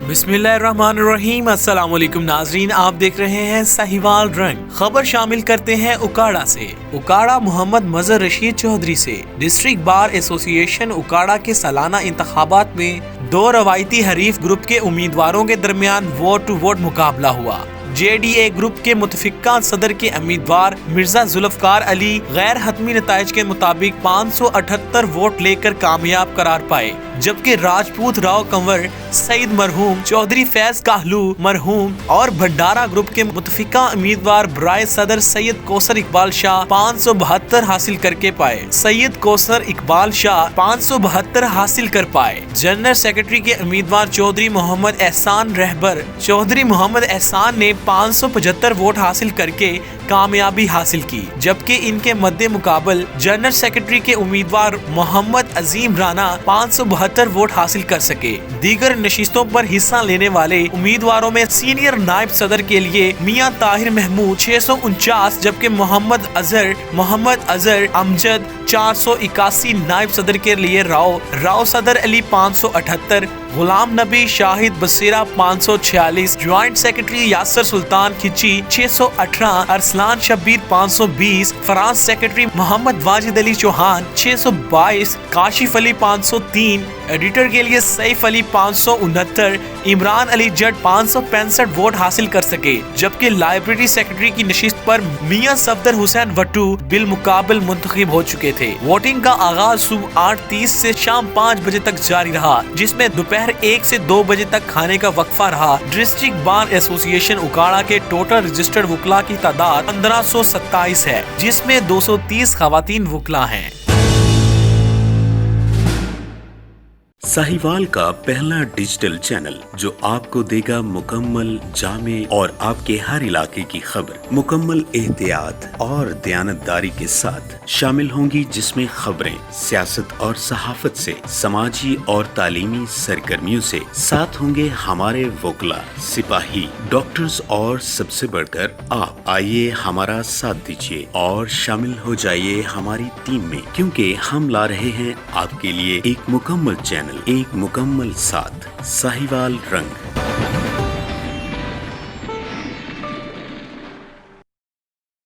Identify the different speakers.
Speaker 1: बिस्मिल्लाहिर्रहमानिर्रहीम। अस्सलाम वालेकुम नाजरीन, आप देख रहे हैं साहिवाल रंग। खबर शामिल करते हैं उकाड़ा से। उकाड़ा मोहम्मद मजहर रशीद चौधरी से। डिस्ट्रिक्ट बार एसोसिएशन उकाड़ा के सालाना इंतखाबात में दो रवायती हरीफ ग्रुप के उम्मीदवारों के दरमियान वोट टू वोट मुकाबला हुआ। JDA ग्रुप के मुतफिका सदर के उम्मीदवार मिर्जा जुल्फकार अली गैर हतमी नताइज के मुताबिक 578 वोट लेकर कामयाब करार पाए, जबकि राजपूत राव कंवर सईद मरहूम, चौधरी फैज काहलू मरहूम और भंडारा ग्रुप के मुतफिका उम्मीदवार बराए सदर सैयद कौसर इकबाल शाह 572 हासिल करके पाए। सैयद कौसर इकबाल शाह 572 हासिल कर पाए। जनरल सेक्रेटरी के उम्मीदवार चौधरी मोहम्मद एहसान रहबर चौधरी मोहम्मद एहसान ने 575 वोट हासिल करके कामयाबी हासिल की, जबकि इनके मद्दे मुकाबल जनरल सेक्रेटरी के उम्मीदवार मोहम्मद अजीम राना 572 वोट हासिल कर सके। दीगर नशिस्तों पर हिस्सा लेने वाले उम्मीदवारों में सीनियर नायब सदर के लिए मियां ताहिर महमूद 649, जबकि मोहम्मद अजहर अमजद 481, नायब सदर के लिए राव सदर Ali 578, Ghulam Nabi Shahid Basera 546, joint secretary Yasir Sultan Khichi 618, Arsalan Shabbir 520, finance secretary Mohammad Wajid Ali Chauhan 622, Kashif Ali 503, editor के लिए सैफ अली 569, इमरान अली जट 565 वोट हासिल कर सके, जबकि लाइब्रेरी सेक्रेटरी की नशिस्त पर मियां सफदर हुसैन वट्टू बिलमुकाबल मुंतखब हो चुके थे। वोटिंग का आगाज सुबह 8:30 से शाम 5 बजे तक जारी रहा, जिसमें दोपहर 1 से 2 बजे तक खाने का वक्फा रहा। डिस्ट्रिक्ट बार एसोसिएशन उकाड़ा के टोटल रजिस्टर्ड वकला की तादाद 1527 है, जिसमें 230 खवातीन वकला हैं।
Speaker 2: साहिवाल का पहला डिजिटल चैनल जो आपको देगा मुकम्मल जामे और आपके हर इलाके की खबर मुकम्मल एहतियात और दयानतदारी के साथ शामिल होंगी, जिसमें खबरें सियासत और सहाफत से, समाजी और तालीमी सरगर्मियों से, साथ होंगे हमारे वकला, सिपाही, डॉक्टर्स और सबसे बढ़कर आप। आइए हमारा साथ दीजिए और शामिल हो जाइए हमारी टीम में, क्योंकि हम ला रहे हैं आपके लिए एक मुकम्मल चैनल, एक मुकम्मल साथ। साहिवाल रंग।